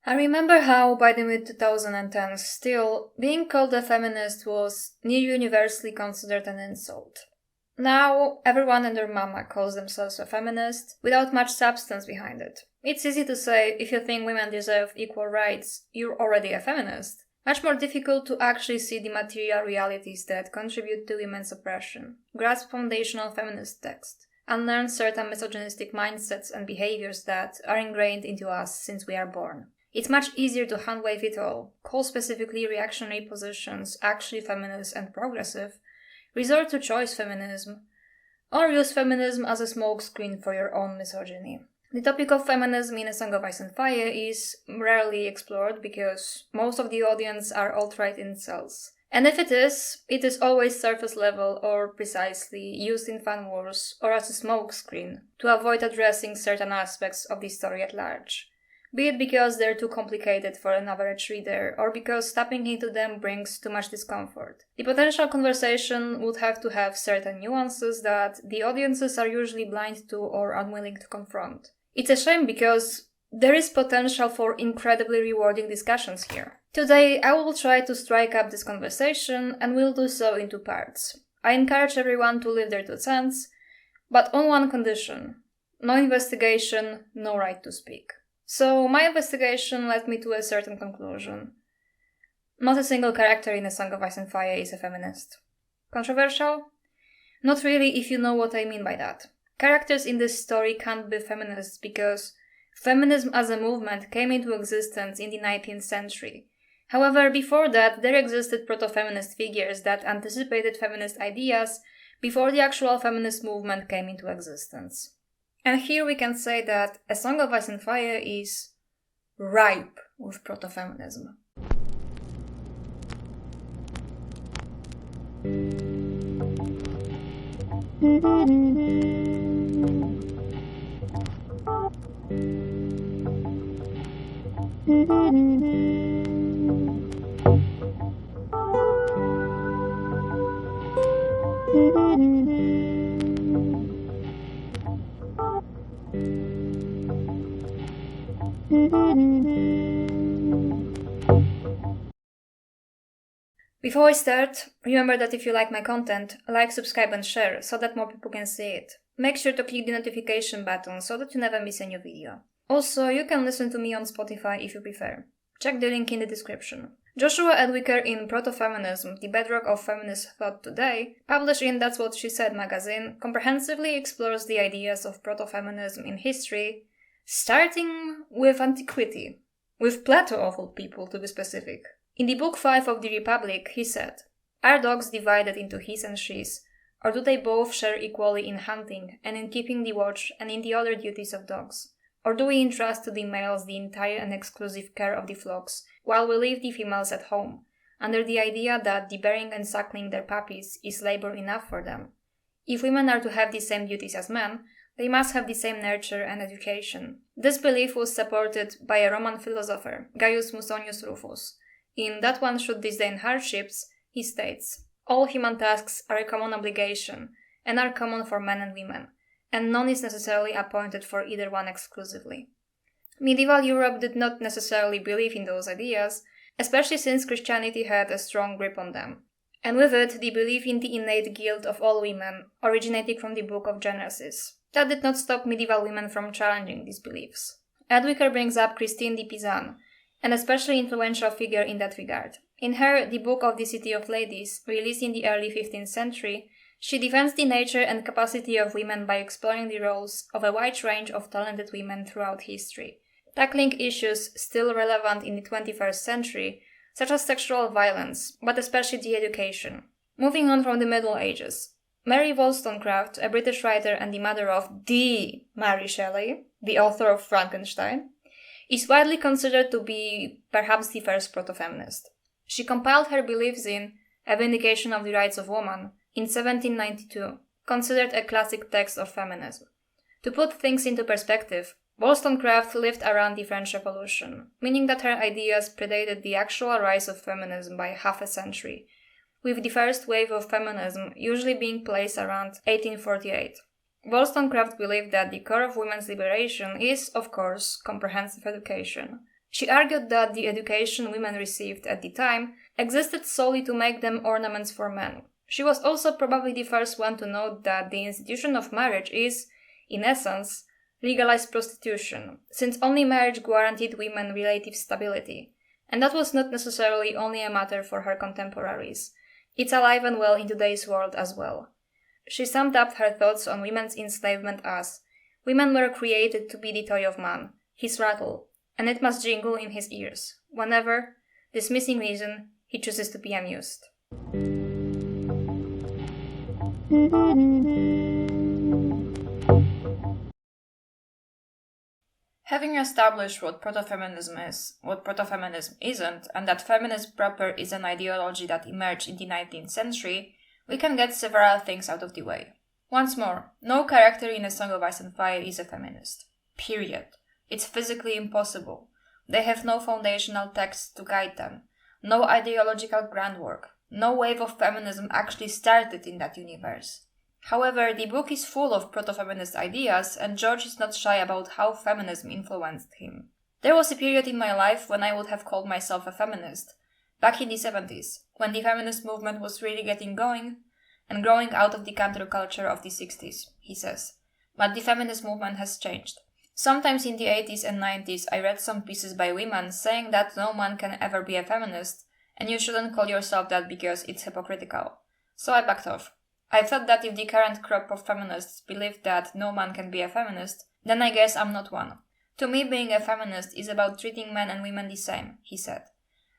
I remember how, by the mid-2010s, still, being called a feminist was near universally considered an insult. Now, everyone and their mama calls themselves a feminist, without much substance behind it. It's easy to say, if you think women deserve equal rights, you're already a feminist. Much more difficult to actually see the material realities that contribute to women's oppression, grasp foundational feminist text, unlearn certain misogynistic mindsets and behaviors that are ingrained into us since we are born. It's much easier to handwave it all, call specifically reactionary positions actually feminist and progressive, resort to choice feminism, or use feminism as a smokescreen for your own misogyny. The topic of feminism in A Song of Ice and Fire is rarely explored because most of the audience are alt-right incels. And if it is always surface level or precisely used in fan wars or as a smokescreen to avoid addressing certain aspects of the story at large. Be it because they're too complicated for an average reader, or because tapping into them brings too much discomfort. The potential conversation would have to have certain nuances that the audiences are usually blind to or unwilling to confront. It's a shame because there is potential for incredibly rewarding discussions here. Today, I will try to strike up this conversation, and will do so in two parts. I encourage everyone to leave their 2 cents, but on one condition: no investigation, no right to speak. So, my investigation led me to a certain conclusion. Not a single character in A Song of Ice and Fire is a feminist. Controversial? Not really, if you know what I mean by that. Characters in this story can't be feminists because feminism as a movement came into existence in the 19th century. However, before that, there existed proto-feminist figures that anticipated feminist ideas before the actual feminist movement came into existence. And here we can say that A Song of Ice and Fire is ripe with proto-feminism. Before I start, remember that if you like my content, like, subscribe and share so that more people can see it. Make sure to click the notification button so that you never miss a new video. Also, you can listen to me on Spotify if you prefer. Check the link in the description. Joshua Edwicker in Proto-feminism, the bedrock of feminist thought today, published in That's What She Said magazine, comprehensively explores the ideas of proto-feminism in history, starting with antiquity, with Plato of all people to be specific. In the Book 5 of the Republic, he said, "Are dogs divided into his and she's, or do they both share equally in hunting and in keeping the watch and in the other duties of dogs? Or do we entrust to the males the entire and exclusive care of the flocks, while we leave the females at home, under the idea that the bearing and suckling their puppies is labor enough for them? If women are to have the same duties as men, they must have the same nurture and education." This belief was supported by a Roman philosopher, Gaius Musonius Rufus. In That One Should Disdain Hardships, he states, "All human tasks are a common obligation, and are common for men and women, and none is necessarily appointed for either one exclusively." Medieval Europe did not necessarily believe in those ideas, especially since Christianity had a strong grip on them. And with it, the belief in the innate guilt of all women, originating from the Book of Genesis. That did not stop medieval women from challenging these beliefs. Edwicker brings up Christine de Pizan, an especially influential figure in that regard. In her The Book of the City of Ladies, released in the early 15th century, she defends the nature and capacity of women by exploring the roles of a wide range of talented women throughout history, tackling issues still relevant in the 21st century, such as sexual violence, but especially de-education. Moving on from the Middle Ages, Mary Wollstonecraft, a British writer and the mother of the Mary Shelley, the author of Frankenstein, is widely considered to be perhaps the first proto-feminist. She compiled her beliefs in A Vindication of the Rights of Woman in 1792, considered a classic text of feminism. To put things into perspective, Wollstonecraft lived around the French Revolution, meaning that her ideas predated the actual rise of feminism by half a century, with the first wave of feminism usually being placed around 1848. Wollstonecraft believed that the core of women's liberation is, of course, comprehensive education. She argued that the education women received at the time existed solely to make them ornaments for men. She was also probably the first one to note that the institution of marriage is, in essence, legalized prostitution, since only marriage guaranteed women relative stability. And that was not necessarily only a matter for her contemporaries. It's alive and well in today's world as well. She summed up her thoughts on women's enslavement as, "Women were created to be the toy of man, his rattle, and it must jingle in his ears, whenever, dismissing reason, he chooses to be amused." Having established what proto-feminism is, what proto-feminism isn't, and that feminism proper is an ideology that emerged in the 19th century, we can get several things out of the way. Once more, no character in A Song of Ice and Fire is a feminist. Period. It's physically impossible. They have no foundational texts to guide them, no ideological groundwork, no wave of feminism actually started in that universe. However, the book is full of proto-feminist ideas, and George is not shy about how feminism influenced him. There was a period in my life when I would have called myself a feminist, back in the 70s, when the feminist movement was really getting going, and growing out of the counterculture of the 60s, he says. But the feminist movement has changed. Sometimes in the 80s and 90s I read some pieces by women saying that no man can ever be a feminist, and you shouldn't call yourself that because it's hypocritical. So I backed off. I thought that if the current crop of feminists believed that no man can be a feminist, then I guess I'm not one. To me, being a feminist is about treating men and women the same, he said.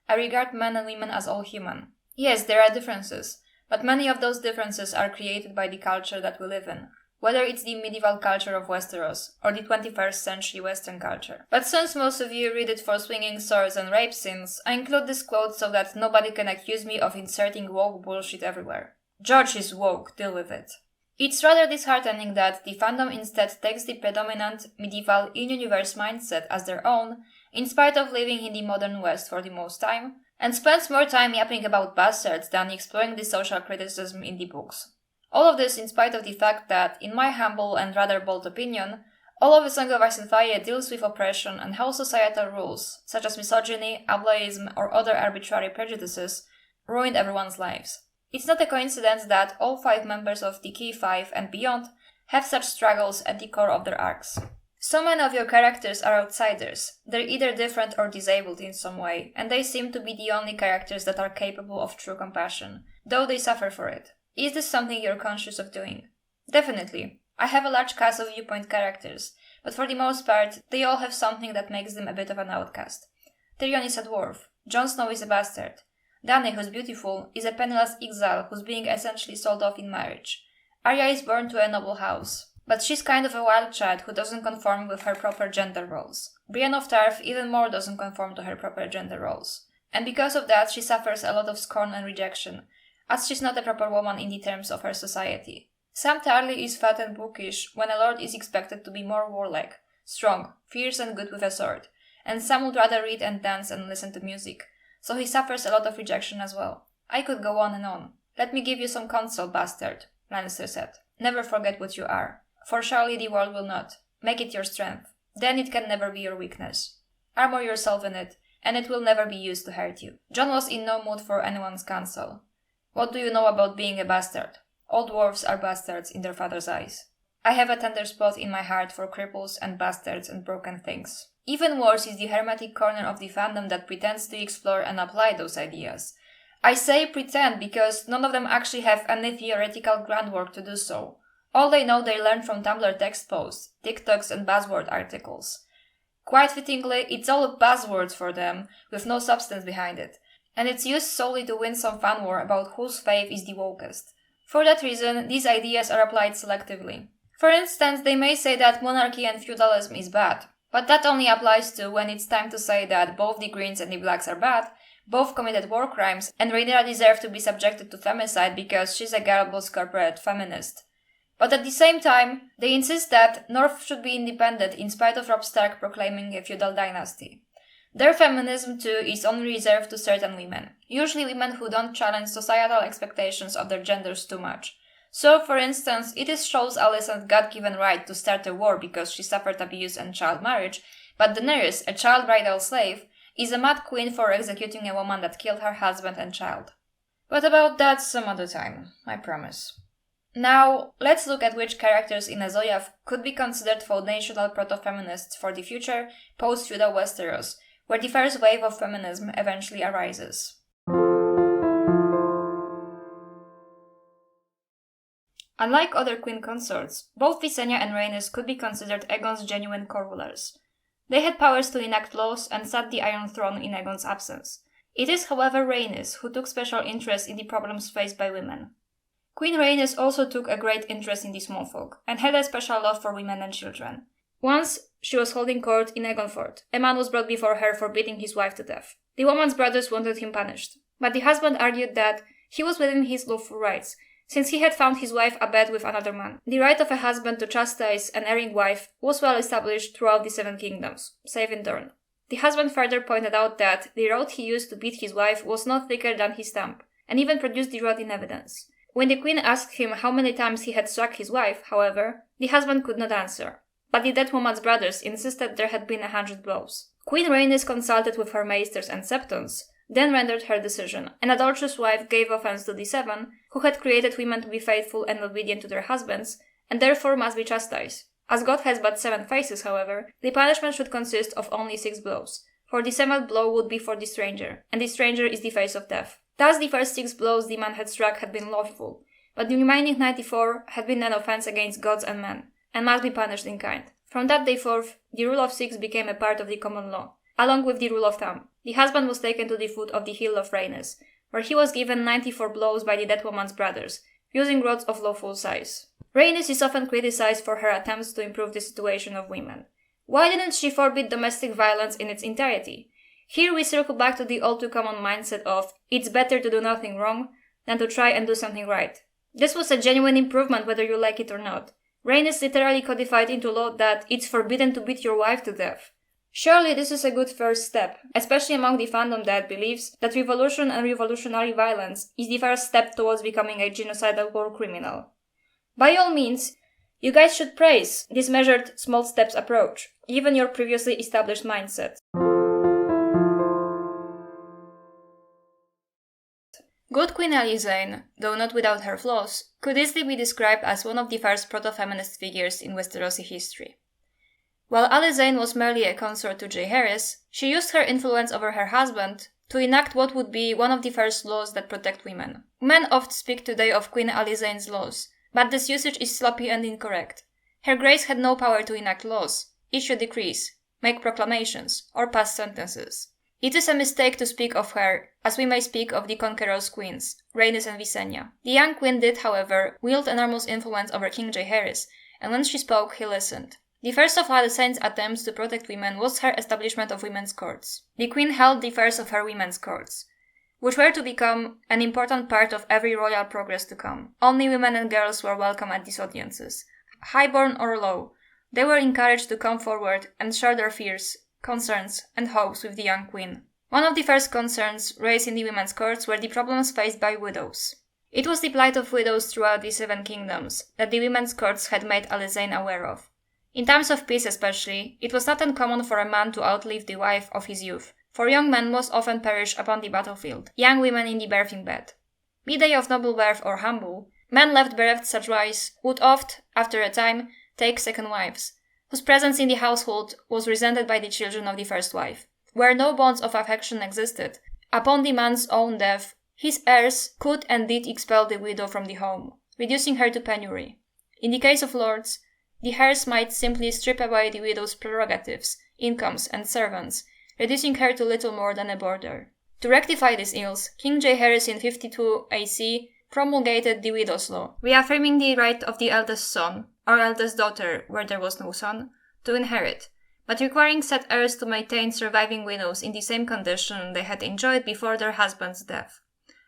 I regard men and women as all human. Yes, there are differences, but many of those differences are created by the culture that we live in, whether it's the medieval culture of Westeros or the 21st century Western culture. But since most of you read it for swinging swords and rape scenes, I include this quote so that nobody can accuse me of inserting woke bullshit everywhere. George is woke, deal with it. It's rather disheartening that the fandom instead takes the predominant medieval in-universe mindset as their own, in spite of living in the modern West for the most time, and spends more time yapping about bastards than exploring the social criticism in the books. All of this in spite of the fact that, in my humble and rather bold opinion, all of A Song of Ice and Fire deals with oppression and how societal rules, such as misogyny, ableism, or other arbitrary prejudices, ruined everyone's lives. It's not a coincidence that all 5 members of the Key 5 and beyond have such struggles at the core of their arcs. So many of your characters are outsiders. They're either different or disabled in some way, and they seem to be the only characters that are capable of true compassion, though they suffer for it. Is this something you're conscious of doing? Definitely. I have a large cast of viewpoint characters, but for the most part, they all have something that makes them a bit of an outcast. Tyrion is a dwarf. Jon Snow is a bastard. Dany, who's beautiful, is a penniless exile who's being essentially sold off in marriage. Arya is born to a noble house, but she's kind of a wild child who doesn't conform with her proper gender roles. Brienne of Tarth even more doesn't conform to her proper gender roles. And because of that, she suffers a lot of scorn and rejection, as she's not a proper woman in the terms of her society. Sam Tarly is fat and bookish when a lord is expected to be more warlike, strong, fierce and good with a sword, and Sam would rather read and dance and listen to music. So he suffers a lot of rejection as well. I could go on and on. Let me give you some counsel, bastard, Lannister said. Never forget what you are. For surely the world will not. Make it your strength. Then it can never be your weakness. Armor yourself in it, and it will never be used to hurt you. Jon was in no mood for anyone's counsel. What do you know about being a bastard? All dwarves are bastards in their father's eyes. I have a tender spot in my heart for cripples and bastards and broken things. Even worse is the hermetic corner of the fandom that pretends to explore and apply those ideas. I say pretend because none of them actually have any theoretical groundwork to do so. All they know they learn from Tumblr text posts, TikToks and buzzword articles. Quite fittingly, it's all buzzwords for them, with no substance behind it, and it's used solely to win some fan war about whose faith is the wokest. For that reason, these ideas are applied selectively. For instance, they may say that monarchy and feudalism is bad, but that only applies to when it's time to say that both the Greens and the Blacks are bad, both committed war crimes, and Rhaenyra deserves to be subjected to femicide because she's a garbus corporate feminist. But at the same time, they insist that North should be independent in spite of Robb Stark proclaiming a feudal dynasty. Their feminism too is only reserved to certain women, usually women who don't challenge societal expectations of their genders too much. So, for instance, it is shows Alyssanne's God-given right to start a war because she suffered abuse and child marriage, but Daenerys, a child bridal slave, is a mad queen for executing a woman that killed her husband and child. But about that some other time, I promise. Now, let's look at which characters in ASOIAF could be considered foundational proto-feminists for the future post-feudal Westeros, where the first wave of feminism eventually arises. Unlike other queen consorts, both Visenya and Rhaenys could be considered Aegon's genuine co-rulers. They had powers to enact laws and sat the Iron Throne in Aegon's absence. It is, however, Rhaenys who took special interest in the problems faced by women. Queen Rhaenys also took a great interest in the small folk, and had a special love for women and children. Once, she was holding court in Aegonfort. A man was brought before her for beating his wife to death. The woman's brothers wanted him punished, but the husband argued that he was within his lawful rights, since he had found his wife abed with another man. The right of a husband to chastise an erring wife was well established throughout the Seven Kingdoms, save in Dorne. The husband further pointed out that the rod he used to beat his wife was not thicker than his thumb, and even produced the rod in evidence. When the queen asked him how many times he had struck his wife, however, the husband could not answer, but the dead woman's brothers insisted there had been 100 blows. Queen Rhaenys consulted with her maesters and septons, then rendered her decision. An adulterous wife gave offense to the seven, who had created women to be faithful and obedient to their husbands, and therefore must be chastised. As God has but 7 faces, however, the punishment should consist of only 6 blows, for the 7th blow would be for the stranger, and the stranger is the face of death. Thus the first 6 blows the man had struck had been lawful, but the remaining 94 had been an offense against gods and men, and must be punished in kind. From that day forth, the rule of 6 became a part of the common law, along with the rule of thumb. The husband was taken to the foot of the hill of Rhaenys, where he was given 94 blows by the dead woman's brothers, using rods of lawful size. Rhaenys is often criticized for her attempts to improve the situation of women. Why didn't she forbid domestic violence in its entirety? Here we circle back to the all-too-common mindset of, it's better to do nothing wrong than to try and do something right. This was a genuine improvement whether you like it or not. Rhaenys literally codified into law that it's forbidden to beat your wife to death. Surely this is a good first step, especially among the fandom that believes that revolution and revolutionary violence is the first step towards becoming a genocidal war criminal. By all means, you guys should praise this measured small steps approach, given your previously established mindset. Good Queen Alysanne, though not without her flaws, could easily be described as one of the first proto-feminist figures in Westerosi history. While Alysanne was merely a consort to Jaehaerys, she used her influence over her husband to enact what would be one of the first laws that protect women. Men oft speak today of Queen Alysanne's laws, but this usage is sloppy and incorrect. Her Grace had no power to enact laws, issue decrees, make proclamations, or pass sentences. It is a mistake to speak of her, as we may speak of the Conqueror's queens, Rhaenys and Visenya. The young queen did, however, wield enormous influence over King Jaehaerys, and when she spoke, he listened. The first of Alysanne's attempts to protect women was her establishment of women's courts. The queen held the first of her women's courts, which were to become an important part of every royal progress to come. Only women and girls were welcome at these audiences. Highborn or low, they were encouraged to come forward and share their fears, concerns, and hopes with the young queen. One of the first concerns raised in the women's courts were the problems faced by widows. It was the plight of widows throughout the Seven Kingdoms that the women's courts had made Alysanne aware of. In times of peace especially, it was not uncommon for a man to outlive the wife of his youth, for young men most often perish upon the battlefield, young women in the birthing bed. Be they of noble birth or humble, men left bereft such wives would oft, after a time, take second wives, whose presence in the household was resented by the children of the first wife. Where no bonds of affection existed, upon the man's own death, his heirs could and did expel the widow from the home, reducing her to penury. In the case of lords, the heirs might simply strip away the widow's prerogatives, incomes, and servants, reducing her to little more than a boarder. To rectify these ills, King Jaehaerys in 52 AC promulgated the widow's law, reaffirming the right of the eldest son, or eldest daughter where there was no son, to inherit, but requiring said heirs to maintain surviving widows in the same condition they had enjoyed before their husband's death.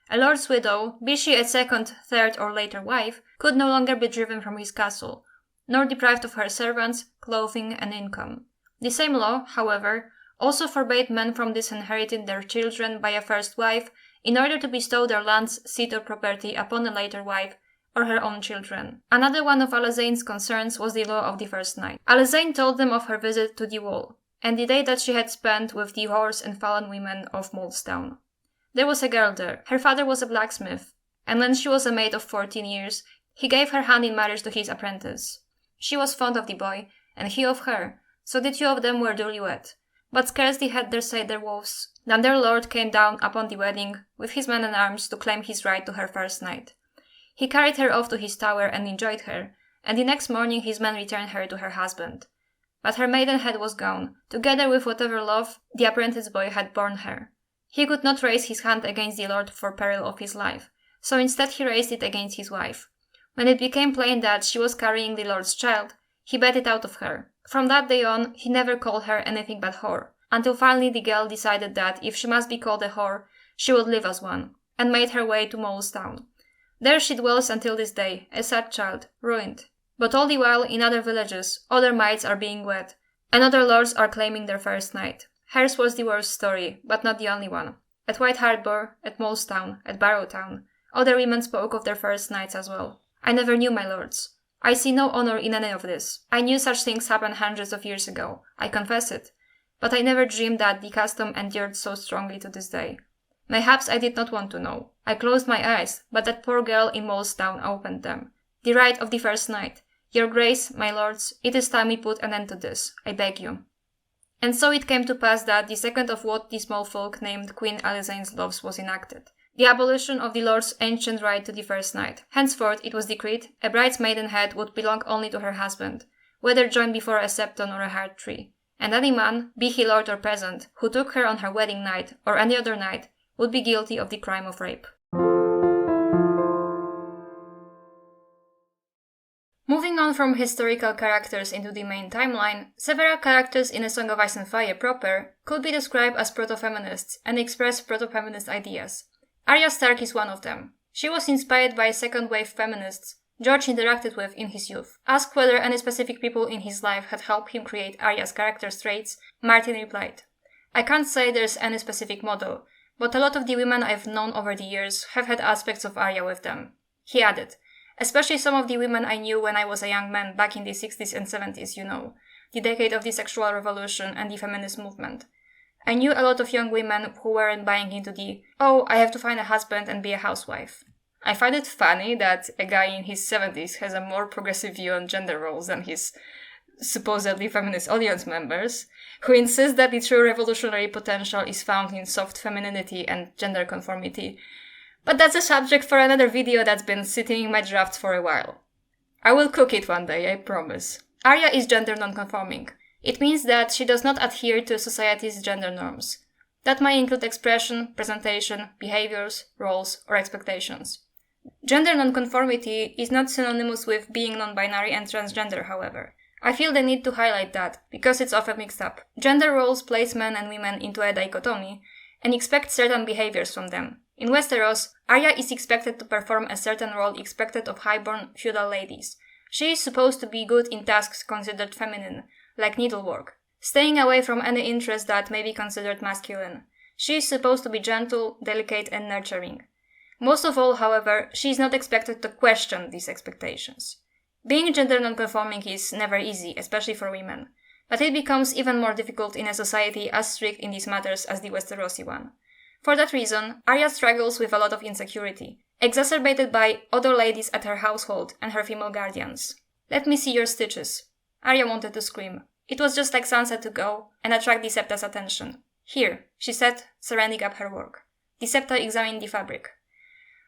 A lord's widow, be she a second, third, or later wife, could no longer be driven from his castle, nor deprived of her servants, clothing, and income. The same law, however, also forbade men from disinheriting their children by a first wife in order to bestow their lands, seat, or property upon a later wife or her own children. Another one of Alysanne's concerns was the law of the first night. Alysanne told them of her visit to the Wall, and the day that she had spent with the whores and fallen women of Molestown. There was a girl there. Her father was a blacksmith, and when she was a maid of 14 years, he gave her hand in marriage to his apprentice. She was fond of the boy, and he of her, so the two of them were duly wed. But scarcely had they said their vows than their lord came down upon the wedding with his men at arms to claim his right to her first night. He carried her off to his tower and enjoyed her, and the next morning his men returned her to her husband. But her maidenhead was gone, together with whatever love the apprentice boy had borne her. He could not raise his hand against the lord for peril of his life, so instead he raised it against his wife. When it became plain that she was carrying the lord's child, he bet it out of her. From that day on, he never called her anything but whore, until finally the girl decided that if she must be called a whore, she would live as one, and made her way to Molestown. There she dwells until this day, a sad child, ruined. But all the while, in other villages, other maids are being wed, and other lords are claiming their first night. Hers was the worst story, but not the only one. At White Harbor, at Molestown, at Barrowtown, other women spoke of their first nights as well. I never knew my lords. I see no honor in any of this. I knew such things happened hundreds of years ago, I confess it, but I never dreamed that the custom endured so strongly to this day. Mayhaps I did not want to know. I closed my eyes, but that poor girl in Molestown opened them. The right of the first night. Your grace, my lords, it is time we put an end to this, I beg you. And so it came to pass that the second of what the small folk named Queen Alysanne's loves was enacted. The abolition of the lord's ancient right to the first night. Henceforth, it was decreed, a bride's maidenhead would belong only to her husband, whether joined before a septon or a heart tree. And any man, be he lord or peasant, who took her on her wedding night or any other night, would be guilty of the crime of rape. Moving on from historical characters into the main timeline, several characters in A Song of Ice and Fire proper could be described as proto-feminists and express proto-feminist ideas. Arya Stark is one of them. She was inspired by second-wave feminists George interacted with in his youth. Asked whether any specific people in his life had helped him create Arya's character traits, Martin replied, "I can't say there's any specific model, but a lot of the women I've known over the years have had aspects of Arya with them." He added, "Especially some of the women I knew when I was a young man back in the 60s and 70s, you know, the decade of the sexual revolution and the feminist movement. I knew a lot of young women who weren't buying into the, oh, I have to find a husband and be a housewife." I find it funny that a guy in his 70s has a more progressive view on gender roles than his supposedly feminist audience members, who insist that the true revolutionary potential is found in soft femininity and gender conformity. But that's a subject for another video that's been sitting in my drafts for a while. I will cook it one day, I promise. Arya is gender non-conforming. It means that she does not adhere to society's gender norms. That might include expression, presentation, behaviors, roles, or expectations. Gender nonconformity is not synonymous with being non-binary and transgender, however. I feel the need to highlight that, because it's often mixed up. Gender roles place men and women into a dichotomy, and expect certain behaviors from them. In Westeros, Arya is expected to perform a certain role expected of highborn feudal ladies. She is supposed to be good in tasks considered feminine, like needlework, staying away from any interest that may be considered masculine. She is supposed to be gentle, delicate, and nurturing. Most of all, however, she is not expected to question these expectations. Being gender nonconforming is never easy, especially for women, but it becomes even more difficult in a society as strict in these matters as the Westerosi one. For that reason, Arya struggles with a lot of insecurity, exacerbated by other ladies at her household and her female guardians. "Let me see your stitches." Arya wanted to scream. It was just like Sansa to go and attract the Septa's attention. "Here," she said, surrounding up her work. The Septa examined the fabric.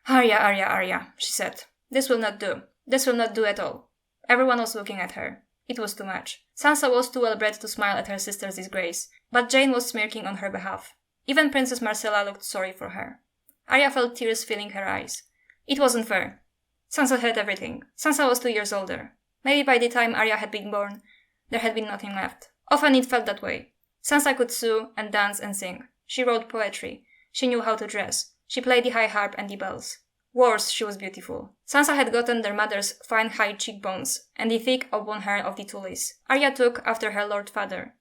"Arya, Arya, Arya," she said. "This will not do. This will not do at all." Everyone was looking at her. It was too much. Sansa was too well bred to smile at her sister's disgrace, but Jane was smirking on her behalf. Even Princess Marcella looked sorry for her. Arya felt tears filling her eyes. It wasn't fair. Sansa had everything. Sansa was 2 years older. Maybe by the time Arya had been born, there had been nothing left. Often it felt that way. Sansa could sew and dance and sing. She wrote poetry. She knew how to dress. She played the high harp and the bells. Worse, she was beautiful. Sansa had gotten their mother's fine high cheekbones and the thick auburn hair of the Tullys. Arya took after her lord father.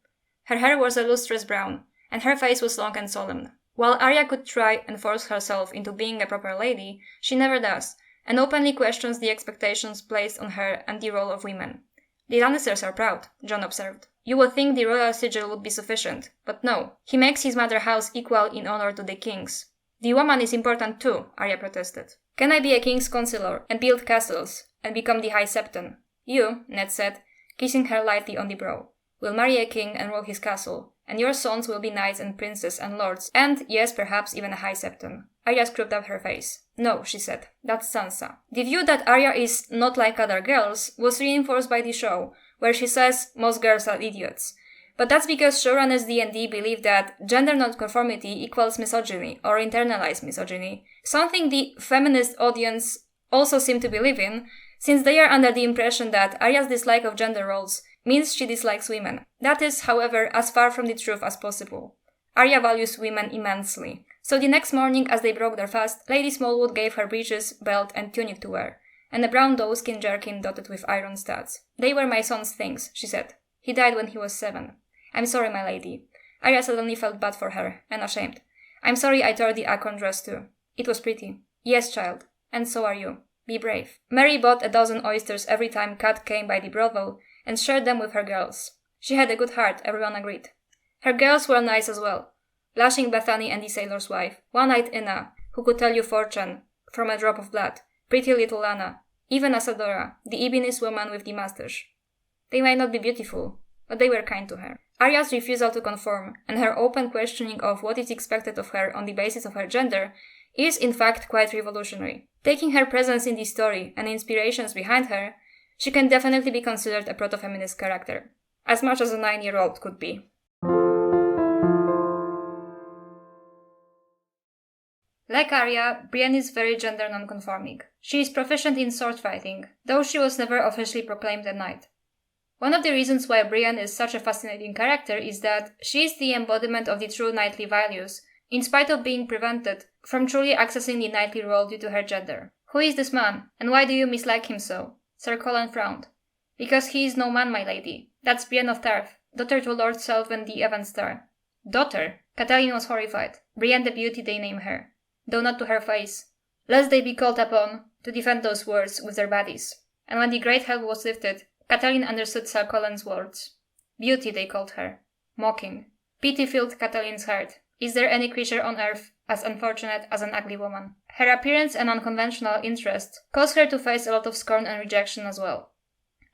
Her hair was a lustrous brown, and her face was long and solemn. While Arya could try and force herself into being a proper lady, she never does, and openly questions the expectations placed on her and the role of women. The Lannisters are proud, Jon observed. You would think the royal sigil would be sufficient, but no. He makes his mother house equal in honor to the king's. The woman is important too, Arya protested. Can I be a king's counselor and build castles and become the High Septon? You, Ned said, kissing her lightly on the brow, will marry a king and rule his castle, and your sons will be knights and princes and lords, and, yes, perhaps even a High Septon. Arya screwed up her face. No, she said, that's Sansa. The view that Arya is not like other girls was reinforced by the show, where she says most girls are idiots. But that's because showrunners D&D believe that gender nonconformity equals misogyny or internalized misogyny, something the feminist audience also seem to believe in, since they are under the impression that Arya's dislike of gender roles means she dislikes women. That is, however, as far from the truth as possible. Arya values women immensely. So the next morning, as they broke their fast, Lady Smallwood gave her breeches, belt and tunic to wear, and a brown doeskin jerkin dotted with iron studs. They were my son's things, she said. He died when he was 7. I'm sorry, my lady. Arya suddenly felt bad for her, and ashamed. I'm sorry I tore the acorn dress too. It was pretty. Yes, child. And so are you. Be brave. Mary bought a dozen oysters every time Kat came by the brothel, and shared them with her girls. She had a good heart, everyone agreed. Her girls were nice as well. Blushing Bethany and the sailor's wife, one-eyed Inna, who could tell you fortune from a drop of blood, pretty little Lana, even Asadora, the ebonist woman with the mustache. They might not be beautiful, but they were kind to her. Arya's refusal to conform, and her open questioning of what is expected of her on the basis of her gender, is in fact quite revolutionary. Taking her presence in the story and inspirations behind her, she can definitely be considered a proto-feminist character, as much as a 9-year-old could be. Like Arya, Brienne is very gender non-conforming. She is proficient in sword fighting, though she was never officially proclaimed a knight. One of the reasons why Brienne is such a fascinating character is that she is the embodiment of the true knightly values, in spite of being prevented from truly accessing the knightly role due to her gender. Who is this man, and why do you mislike him so? Sir Colin frowned. Because he is no man, my lady. That's Brienne of Tarth, daughter to Lord Selwyn the Evenstar. Daughter? Catelyn was horrified. Brienne the Beauty they name her, though not to her face, lest they be called upon to defend those words with their bodies. And when the great helm was lifted, Catelyn understood Sir Colin's words. Beauty they called her. Mocking. Pity filled Catelyn's heart. Is there any creature on earth as unfortunate as an ugly woman? Her appearance and unconventional interest caused her to face a lot of scorn and rejection as well.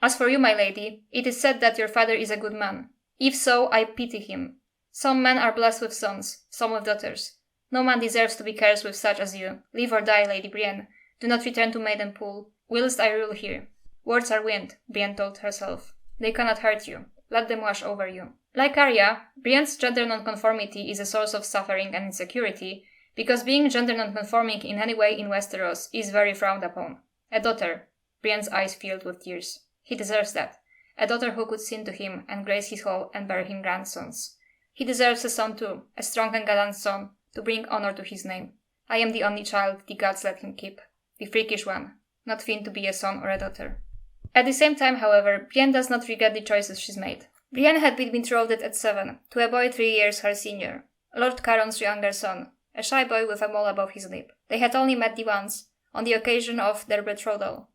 As for you, my lady, it is said that your father is a good man. If so, I pity him. Some men are blessed with sons, some with daughters. No man deserves to be cursed with such as you. Live or die, Lady Brienne. Do not return to Maidenpool, whilst I rule here. Words are wind, Brienne told herself. They cannot hurt you. Let them wash over you. Like Arya, Brienne's gender nonconformity is a source of suffering and insecurity, because being gender nonconforming in any way in Westeros is very frowned upon. A daughter. Brienne's eyes filled with tears. He deserves that. A daughter who could sing to him and grace his hall and bear him grandsons. He deserves a son too, a strong and gallant son, to bring honor to his name. I am the only child the gods let him keep. The freakish one, not fit to be a son or a daughter. At the same time, however, Brienne does not regret the choices she's made. Brienne had been betrothed at 7, to a boy 3 years her senior, Lord Caron's younger son, a shy boy with a mole above his lip. They had only met once, on the occasion of their betrothal.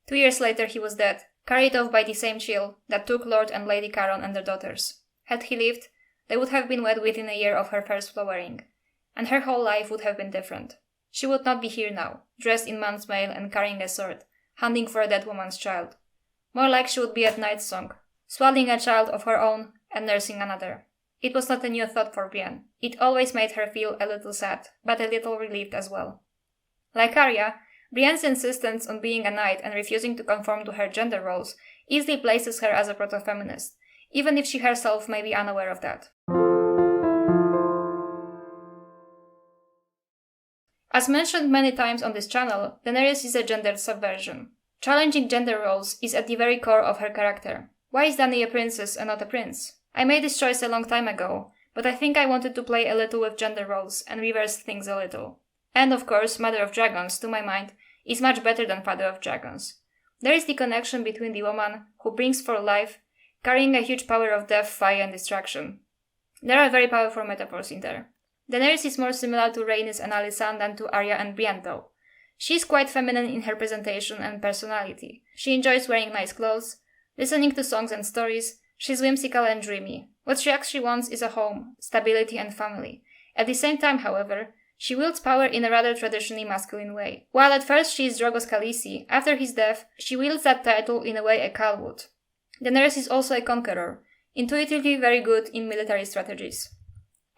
2 years later he was dead, carried off by the same chill that took Lord and Lady Caron and their daughters. Had he lived, they would have been wed within a year of her first flowering, and her whole life would have been different. She would not be here now, dressed in man's mail and carrying a sword, hunting for a dead woman's child. More like she would be at Night's Song, swaddling a child of her own and nursing another. It was not a new thought for Brienne. It always made her feel a little sad, but a little relieved as well. Like Arya, Brienne's insistence on being a knight and refusing to conform to her gender roles easily places her as a proto-feminist, even if she herself may be unaware of that. As mentioned many times on this channel, Daenerys is a gendered subversion. Challenging gender roles is at the very core of her character. Why is Dany a princess and not a prince? I made this choice a long time ago, but I think I wanted to play a little with gender roles and reverse things a little. And of course, Mother of Dragons, to my mind, is much better than Father of Dragons. There is the connection between the woman who brings forth life, carrying a huge power of death, fire and destruction. There are very powerful metaphors in there. Daenerys is more similar to Rhaenys and Alysanne than to Arya and Brienne though. She is quite feminine in her presentation and personality. She enjoys wearing nice clothes, Listening to songs and stories, she's whimsical and dreamy. What she actually wants is a home, stability and family. At the same time, however, she wields power in a rather traditionally masculine way. While at first she is Drogo's Khaleesi, after his death, she wields that title in a way a Khal would. Daenerys is also a conqueror, intuitively very good in military strategies.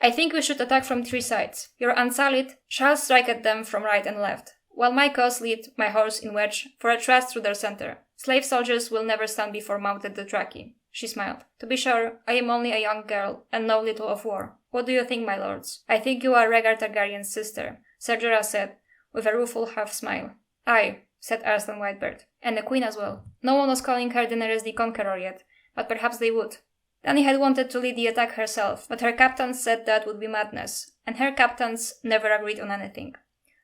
I think we should attack from 3 sides. Your Unsullied shall strike at them from right and left, while my cause lead my horse in wedge for a thrust through their center. Slave soldiers will never stand before mounted Dothraki. She smiled. To be sure, I am only a young girl, and know little of war. What do you think, my lords? I think you are Rhaegar Targaryen's sister, Ser Jorah said, with a rueful half-smile. Aye, said Arslan Whitebird, and a queen as well. No one was calling her Daenerys the Conqueror yet, but perhaps they would. Dany had wanted to lead the attack herself, but her captains said that would be madness, and her captains never agreed on anything.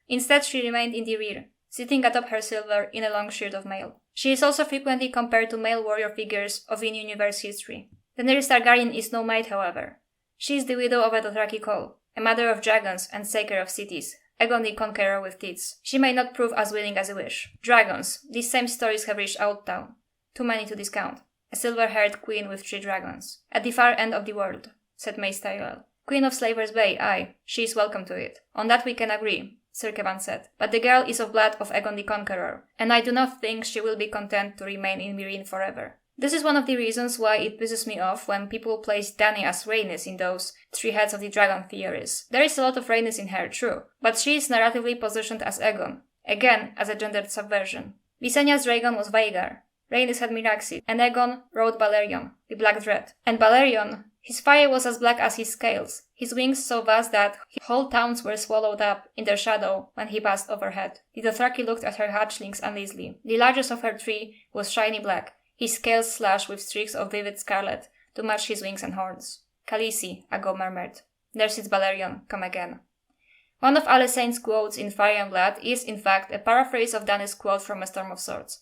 Instead, she remained in the rear, sitting atop her silver in a long shield of mail. She is also frequently compared to male warrior figures of in-universe history. Daenerys Targaryen is no maid, however. She is the widow of a Dothraki Khal, a mother of dragons and saker of cities, Aegon the Conqueror with teeth. She may not prove as willing as you wish. Dragons. These same stories have reached Outtown. Too many to discount. A silver-haired queen with 3 dragons. At the far end of the world, said Mace Tyrell. Queen of Slaver's Bay, aye. She is welcome to it. On that we can agree, Sir Kevan said. But the girl is of blood of Aegon the Conqueror, and I do not think she will be content to remain in Meereen forever. This is one of the reasons why it pisses me off when people place Dany as Rhaenys in those 3 heads of the dragon theories. There is a lot of Rhaenys in her, true, but she is narratively positioned as Aegon, again as a gendered subversion. Visenya's dragon was Vhagar, Rhaenys had Miraxid, and Aegon rode Balerion, the Black Dread. And Balerion, his fire was as black as his scales, his wings so vast that whole towns were swallowed up in their shadow when he passed overhead. The Dothraki looked at her hatchlings uneasily. The largest of her 3 was shiny black, his scales slashed with streaks of vivid scarlet to match his wings and horns. Khaleesi, Aggo murmured. There sits Balerion, come again. One of Alysanne's quotes in Fire and Blood is, in fact, a paraphrase of Dany's quote from A Storm of Swords,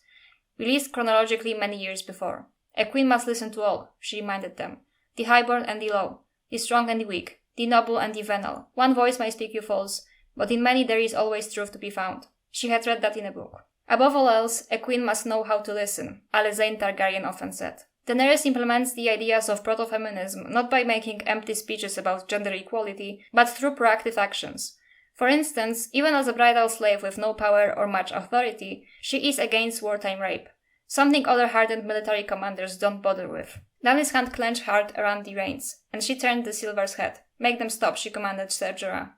released chronologically many years before. A queen must listen to all, she reminded them. The highborn and the low, the strong and the weak, the noble and the venal. One voice may speak you false, but in many there is always truth to be found. She had read that in a book. Above all else, a queen must know how to listen, Alysanne Targaryen often said. Daenerys implements the ideas of proto-feminism not by making empty speeches about gender equality, but through proactive actions. For instance, even as a bridal slave with no power or much authority, she is against wartime rape, something other hardened military commanders don't bother with. Dany's hand clenched hard around the reins, and she turned the Silver's head. Make them stop, she commanded Ser Jorah.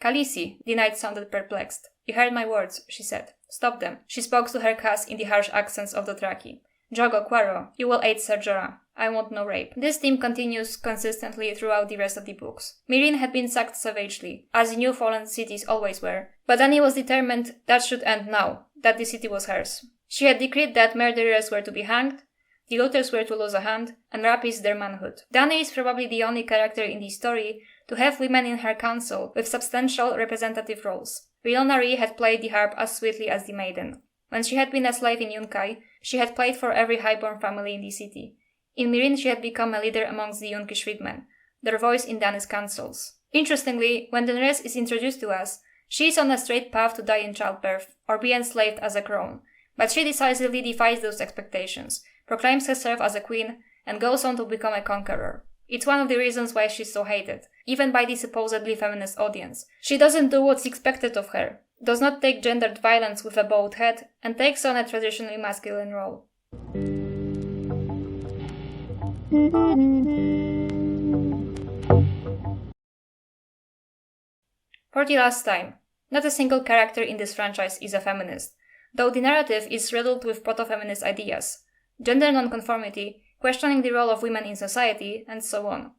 Khaleesi, the knight sounded perplexed. You heard my words, she said. Stop them. She spoke to her Khas in the harsh accents of Dothraki. Drogo, Quarro, you will aid Ser Jorah. I want no rape. This theme continues consistently throughout the rest of the books. Meereen had been sacked savagely, as the new fallen cities always were, but Dany was determined that should end now, that the city was hers. She had decreed that murderers were to be hanged, the looters were to lose a hand, and rapists their manhood. Dany is probably the only character in the story to have women in her council with substantial representative roles. Rhaena Rhee had played the harp as sweetly as the maiden. When she had been a slave in Yunkai, she had played for every highborn family in the city. In Meereen she had become a leader amongst the Yunkish freedmen, their voice in Dany's councils. Interestingly, when Daenerys is introduced to us, she is on a straight path to die in childbirth, or be enslaved as a crone, but she decisively defies those expectations, proclaims herself as a queen, and goes on to become a conqueror. It's one of the reasons why she's so hated, even by the supposedly feminist audience. She doesn't do what's expected of her, does not take gendered violence with a bowed head, and takes on a traditionally masculine role. For the last time, not a single character in this franchise is a feminist, though the narrative is riddled with proto-feminist ideas, gender nonconformity, questioning the role of women in society, and so on.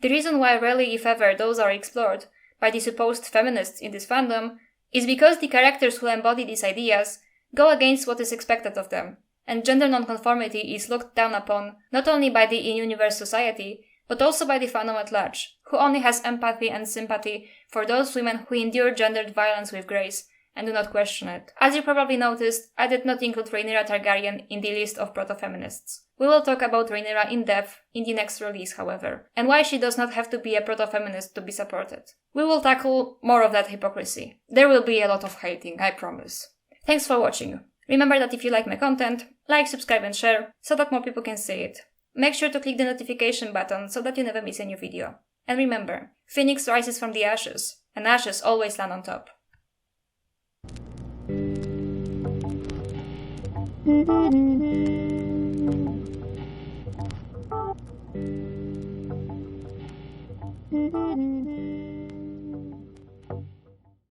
The reason why rarely, if ever, those are explored by the supposed feminists in this fandom is because the characters who embody these ideas go against what is expected of them, and gender nonconformity is looked down upon not only by the in-universe society, but also by the fandom at large, who only has empathy and sympathy for those women who endure gendered violence with grace and do not question it. As you probably noticed, I did not include Rhaenyra Targaryen in the list of proto-feminists. We will talk about Rhaenyra in depth in the next release, however, and why she does not have to be a proto-feminist to be supported. We will tackle more of that hypocrisy. There will be a lot of hating, I promise. Thanks for watching. Remember that if you like my content, like, subscribe and share so that more people can see it. Make sure to click the notification button so that you never miss a new video. And remember, Phoenix rises from the ashes, and ashes always land on top.